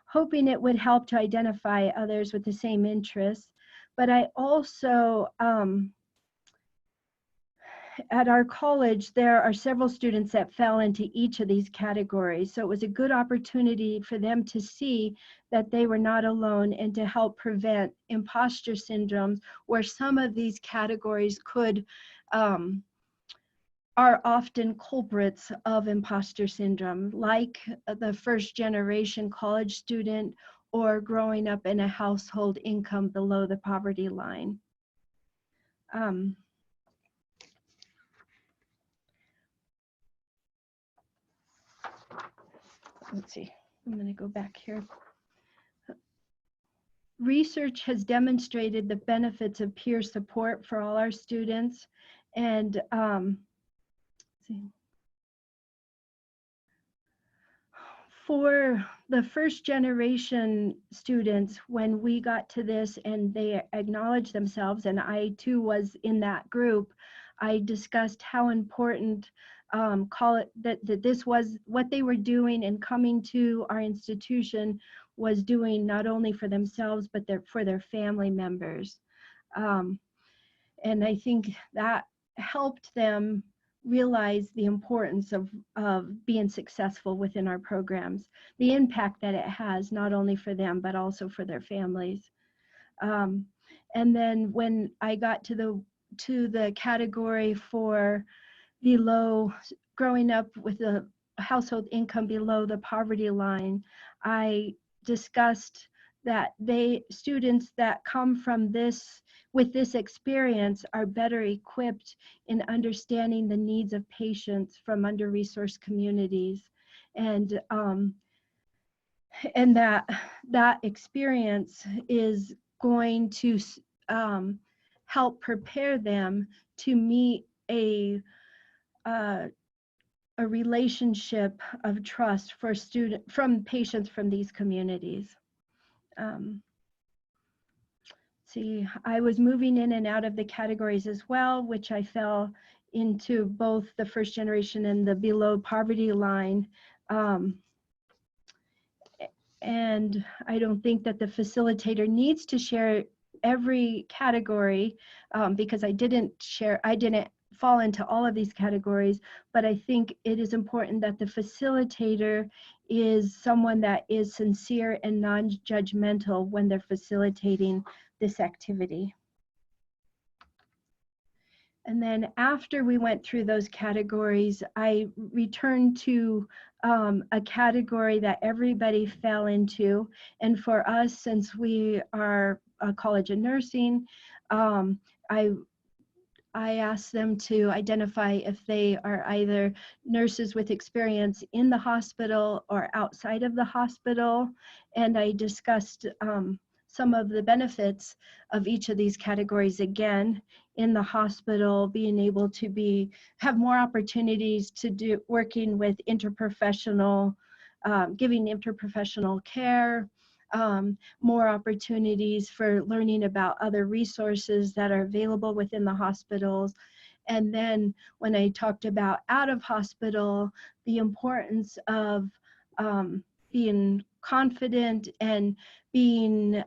hoping it would help to identify others with the same interests. But I also, at our college, there are several students that fell into each of these categories. So it was a good opportunity for them to see that they were not alone, and to help prevent imposter syndromes, where some of these categories are often culprits of imposter syndrome, like the first generation college student or growing up in a household income below the poverty line. Let's see, I'm going to go back here. Research has demonstrated the benefits of peer support for all our students, and for the first generation students, when we got to this and they acknowledged themselves, and I too was in that group, I discussed how important that this was what they were doing, and coming to our institution was doing not only for themselves, but for their family members. And I think that helped them realize the importance of being successful within our programs, the impact that it has, not only for them, but also for their families. And then when I got to the category for growing up with a household income below the poverty line, I discussed that students that come from with this experience are better equipped in understanding the needs of patients from under-resourced communities. and that experience is going to help prepare them to meet a relationship of trust from patients from these communities. See, I was moving in and out of the categories as well, which I fell into both the first generation and the below poverty line. And I don't think that the facilitator needs to share every category because I didn't fall into all of these categories, but I think it is important that the facilitator is someone that is sincere and non-judgmental when they're facilitating this activity. And then after we went through those categories, I returned to a category that everybody fell into. And for us, since we are a College of Nursing, I asked them to identify if they are either nurses with experience in the hospital or outside of the hospital. And I discussed some of the benefits of each of these categories. Again, in the hospital, being able to have more opportunities to do working with interprofessional, giving interprofessional care, more opportunities for learning about other resources that are available within the hospitals. And then when I talked about out of hospital, the importance of being confident and being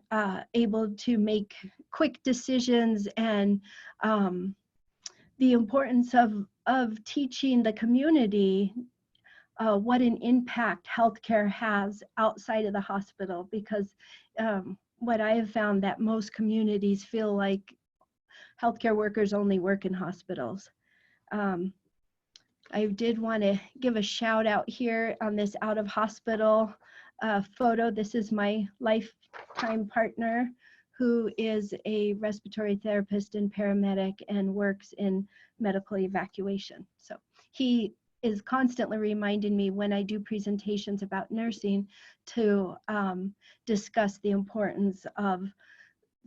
able to make quick decisions, and the importance of teaching the community what an impact healthcare has outside of the hospital, because what I have found that most communities feel like healthcare workers only work in hospitals. I did want to give a shout out here on this out of hospital photo. This is my lifetime partner, who is a respiratory therapist and paramedic and works in medical evacuation. So he is constantly reminding me when I do presentations about nursing to discuss the importance of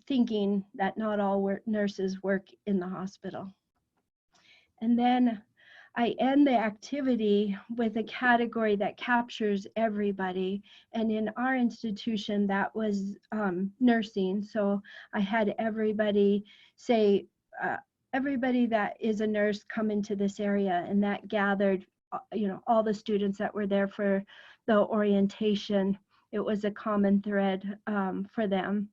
thinking that not all nurses work in the hospital. And then I end the activity with a category that captures everybody. And in our institution, that was nursing. So I had everybody say, everybody that is a nurse come into this area, and that gathered, all the students that were there for the orientation. It was a common thread for them.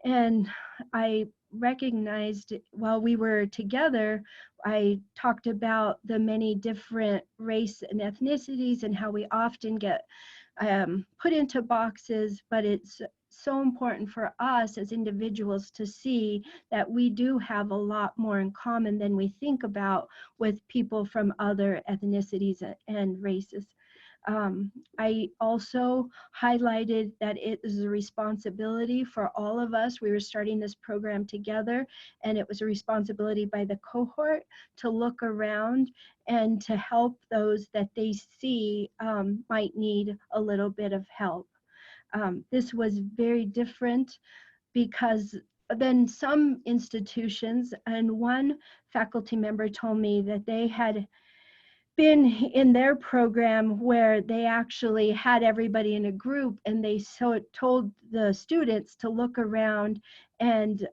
And I recognized while we were together, I talked about the many different race and ethnicities and how we often get put into boxes, but it's so important for us as individuals to see that we do have a lot more in common than we think about with people from other ethnicities and races. I also highlighted that it is a responsibility for all of us. We were starting this program together, and it was a responsibility by the cohort to look around and to help those that they see might need a little bit of help. This was very different because than some institutions, and one faculty member told me that they had been in their program where they actually had everybody in a group, and they told the students to look around and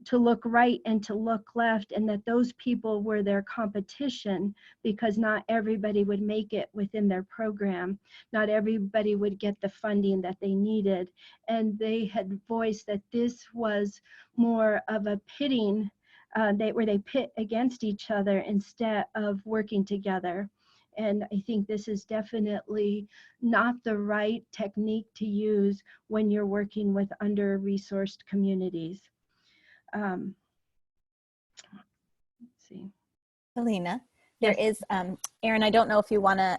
to look right and to look left, and that those people were their competition because not everybody would make it within their program. Not everybody would get the funding that they needed. And they had voiced that this was more of a pitting, where they pit against each other instead of working together. And I think this is definitely not the right technique to use when you're working with under-resourced communities. Let's see. Felina, Yes. there is, Erin, I don't know if you want to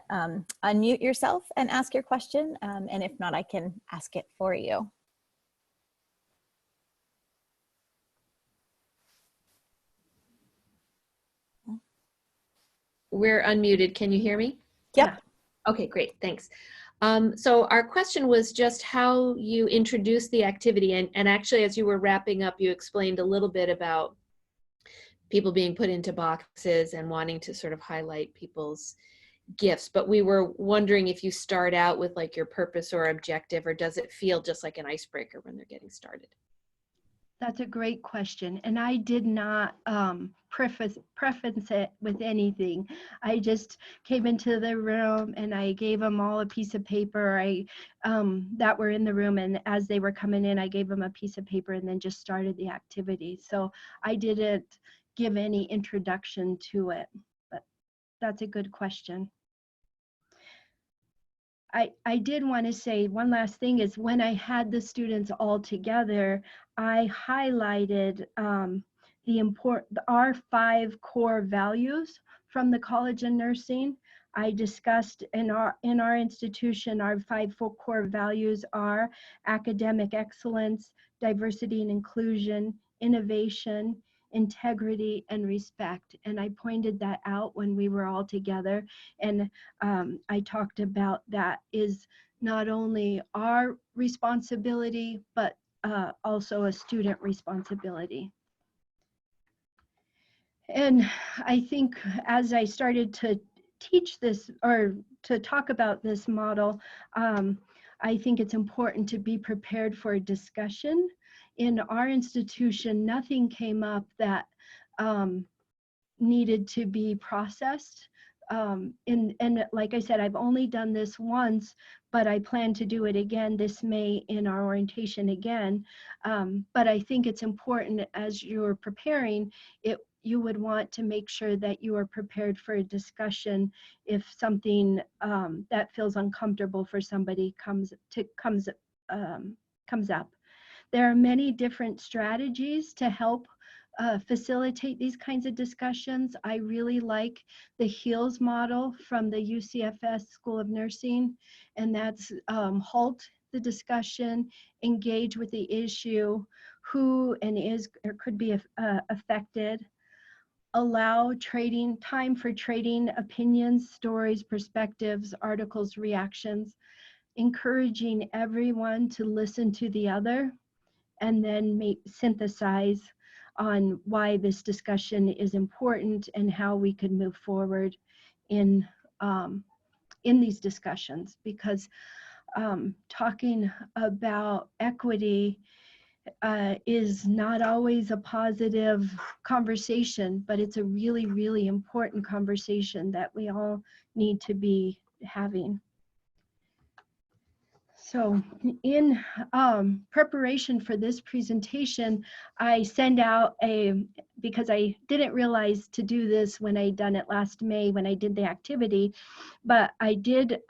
unmute yourself and ask your question, and if not, I can ask it for you. We're unmuted. Can you hear me? Yep. Okay, great, thanks. So our question was just how you introduced the activity, and actually as you were wrapping up, you explained a little bit about people being put into boxes and wanting to sort of highlight people's gifts, but we were wondering if you start out with like your purpose or objective, or does it feel just like an icebreaker when they're getting started? That's a great question. And I did not preface it with anything. I just came into the room and I gave them all a piece of paper that were in the room. And as they were coming in, I gave them a piece of paper and then just started the activity. So I didn't give any introduction to it, but that's a good question. I did want to say one last thing is when I had the students all together, I highlighted our 5 core values from the College of Nursing. I discussed in our institution, our 5 core values are academic excellence, diversity and inclusion, innovation, integrity, and respect. And I pointed that out when we were all together. And I talked about that is not only our responsibility, but also a student responsibility. And I think as I started to teach this or to talk about this model, I think it's important to be prepared for a discussion. In our institution, nothing came up that needed to be processed. And like I said, I've only done this once, but I plan to do it again this May in our orientation again. But I think it's important as you're preparing, you would want to make sure that you are prepared for a discussion if something that feels uncomfortable for somebody comes up. There are many different strategies to help facilitate these kinds of discussions. I really like the HEALS model from the UCFS School of Nursing, and that's halt the discussion, engage with the issue, who and is or could be affected, allow time for trading opinions, stories, perspectives, articles, reactions, encouraging everyone to listen to the other, and then synthesize on why this discussion is important and how we could move forward in these discussions. Because talking about equity is not always a positive conversation, but it's a really, really important conversation that we all need to be having. So in preparation for this presentation, I send out because I didn't realize to do this when I done it last May when I did the activity, but I did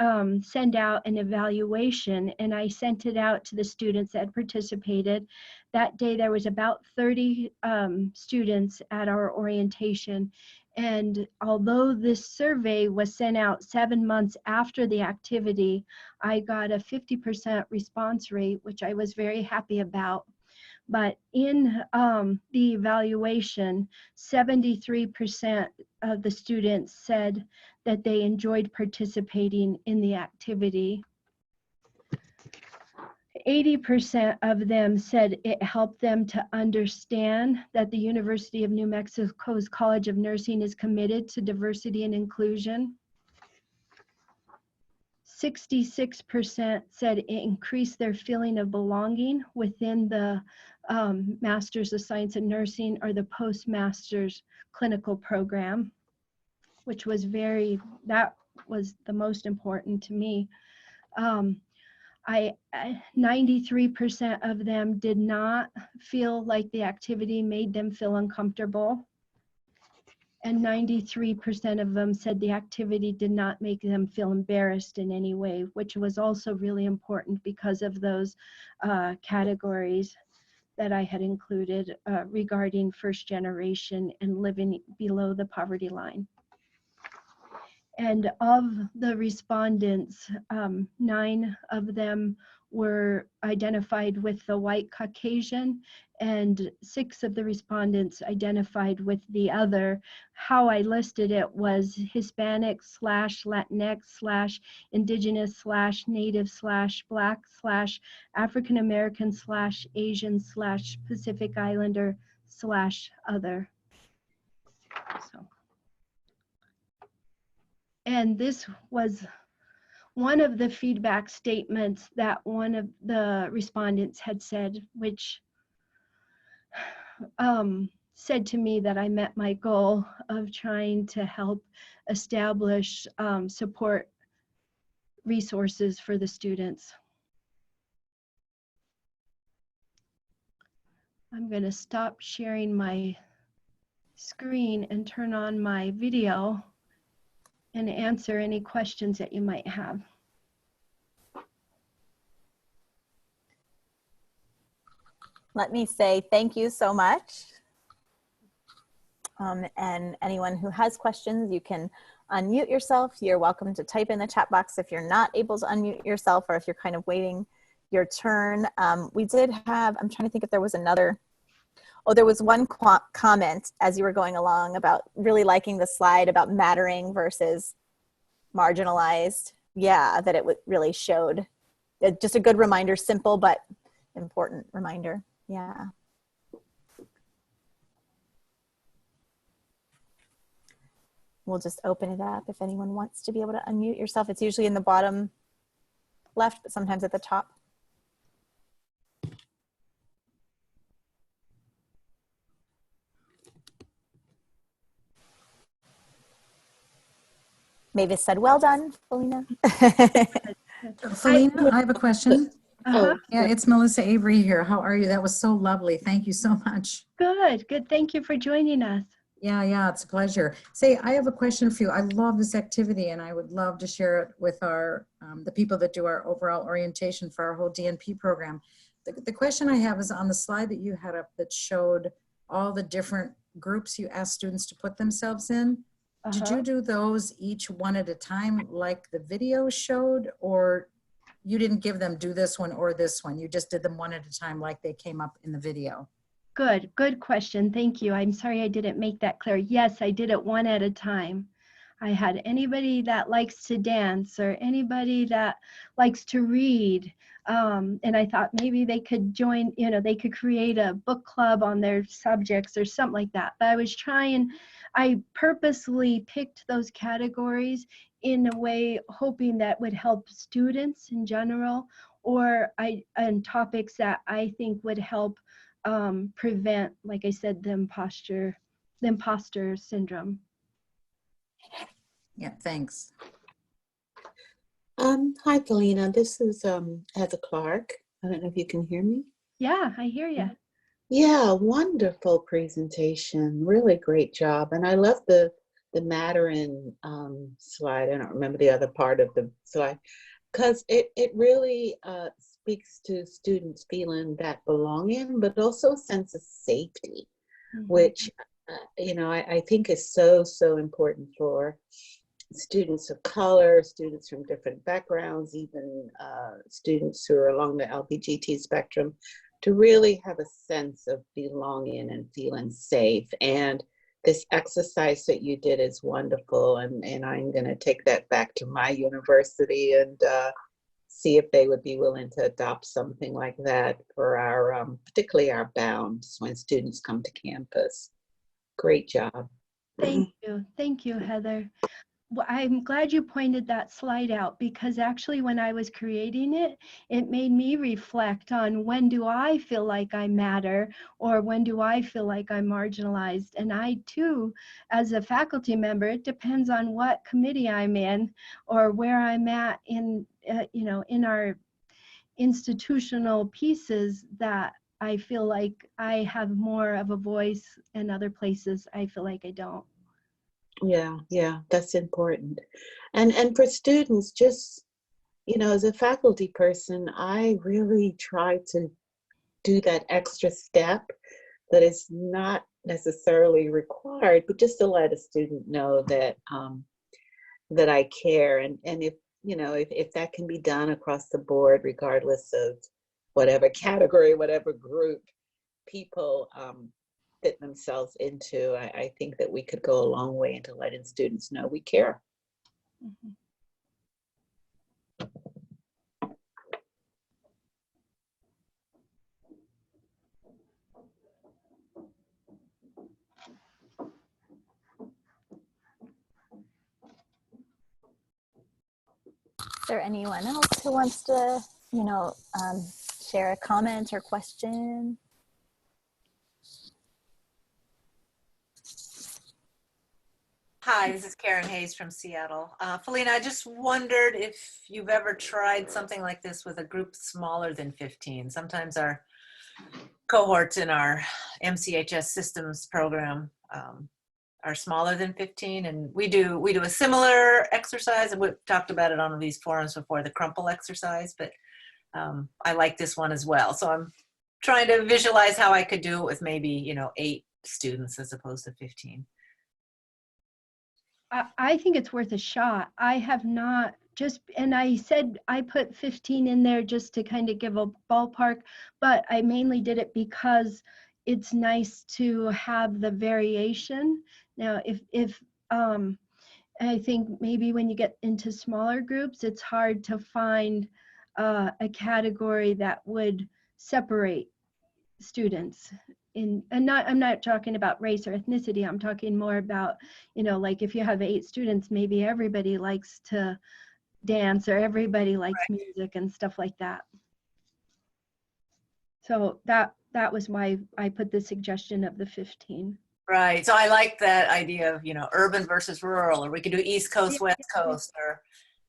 send out an evaluation, and I sent it out to the students that participated. That day there was about 30 students at our orientation. And although this survey was sent out 7 months after the activity, I got a 50% response rate, which I was very happy about. But in the evaluation, 73% of the students said that they enjoyed participating in the activity. 80% of them said it helped them to understand that the University of New Mexico's College of Nursing is committed to diversity and inclusion. 66% said it increased their feeling of belonging within the Master's of Science in Nursing or the Postmaster's clinical program, which was that was the most important to me. 93% of them did not feel like the activity made them feel uncomfortable. And 93% of them said the activity did not make them feel embarrassed in any way, which was also really important because of those categories that I had included regarding first generation and living below the poverty line. And of the respondents, 9 of them were identified with the white Caucasian, and 6 of the respondents identified with the other. How I listed it was Hispanic / Latinx / Indigenous / Native / Black / African American / Asian / Pacific Islander / other. So, and this was one of the feedback statements that one of the respondents had said, which said to me that I met my goal of trying to help establish support resources for the students. I'm going to stop sharing my screen and turn on my video and answer any questions that you might have. Let me say thank you so much. And anyone who has questions, you can unmute yourself. You're welcome to type in the chat box if you're not able to unmute yourself, or if you're kind of waiting your turn. We did have, I'm trying to think if there was another, oh, there was one comment as you were going along about really liking the slide about mattering versus marginalized. Yeah, that it really showed just a good reminder, simple but important reminder. Yeah. We'll just open it up if anyone wants to be able to unmute yourself. It's usually in the bottom left, but sometimes at the top. Mavis said, well done, Felina. Felina, I have a question. Uh-huh. Yeah, it's Melissa Avery here. How are you? That was so lovely. Thank you so much. Good, good. Thank you for joining us. Yeah, it's a pleasure. Say, I have a question for you. I love this activity, and I would love to share it with our the people that do our overall orientation for our whole DNP program. The question I have is on the slide that you had up that showed all the different groups you asked students to put themselves in. Did you do those each one at a time like the video showed, or you didn't give them do this one or this one? You just did them one at a time like they came up in the video? Good question. Thank you. I'm sorry I didn't make that clear. Yes, I did it one at a time. I had anybody that likes to dance or anybody that likes to read. And I thought maybe they could join, they could create a book club on their subjects or something like that. But I purposely picked those categories in a way hoping that would help students in general, and topics that I think would help prevent, like I said, the imposter syndrome. Yeah, thanks. Hi, Felina. This is Heather Clark. I don't know if you can hear me. Yeah, I hear you. Yeah, wonderful presentation. Really great job. And I love the Mattering slide. I don't remember the other part of the slide, because it really speaks to students feeling that belonging, but also a sense of safety, which, I think is so important for students of color, students from different backgrounds, even students who are along the LGBTQ spectrum, to really have a sense of belonging and feeling safe. And this exercise that you did is wonderful, and I'm going to take that back to my university and see if they would be willing to adopt something like that for our, particularly our bounds when students come to campus. Great job. Thank you, Heather. Well, I'm glad you pointed that slide out, because actually when I was creating it, it made me reflect on when do I feel like I matter, or when do I feel like I'm marginalized. And I too, as a faculty member, it depends on what committee I'm in or where I'm at in, in our institutional pieces, that I feel like I have more of a voice, and other places I feel like I don't. Yeah, that's important. And for students, just, as a faculty person, I really try to do that extra step that is not necessarily required, but just to let a student know that that I care. And you know, if that can be done across the board, regardless of whatever category, whatever group people fit themselves into, I think that we could go a long way into letting students know we care. Mhm. Is there anyone else who wants to, share a comment or question? Hi, this is Karen Hayes from Seattle. Felina, I just wondered if you've ever tried something like this with a group smaller than 15. Sometimes our cohorts in our MCHS systems program are smaller than 15, and we do a similar exercise, and we've talked about it on these forums before, the crumple exercise, but I like this one as well. So I'm trying to visualize how I could do it with maybe 8 students as opposed to 15. I think it's worth a shot. I have not and I said I put 15 in there just to kind of give a ballpark, but I mainly did it because it's nice to have the variation. Now, if I think maybe when you get into smaller groups, it's hard to find a category that would separate students. I'm not talking about race or ethnicity. I'm talking more about, like if you have 8 students, maybe everybody likes to dance or everybody likes music and stuff like that. So that was why I put the suggestion of the 15. Right. So I like that idea of, urban versus rural, or we could do East Coast, Yeah, West Coast,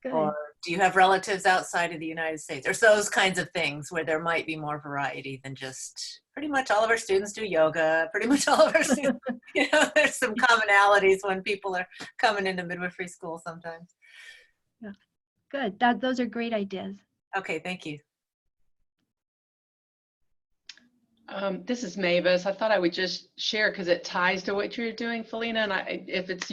good. or do you have relatives outside of the United States? Or those kinds of things where there might be more variety than just pretty much all of our students do yoga, pretty much all of our students, there's some commonalities when people are coming into midwifery school sometimes. Yeah, good. Those are great ideas. Okay, thank you. This is Mavis. I thought I would just share because it ties to what you're doing, Felina, and if it's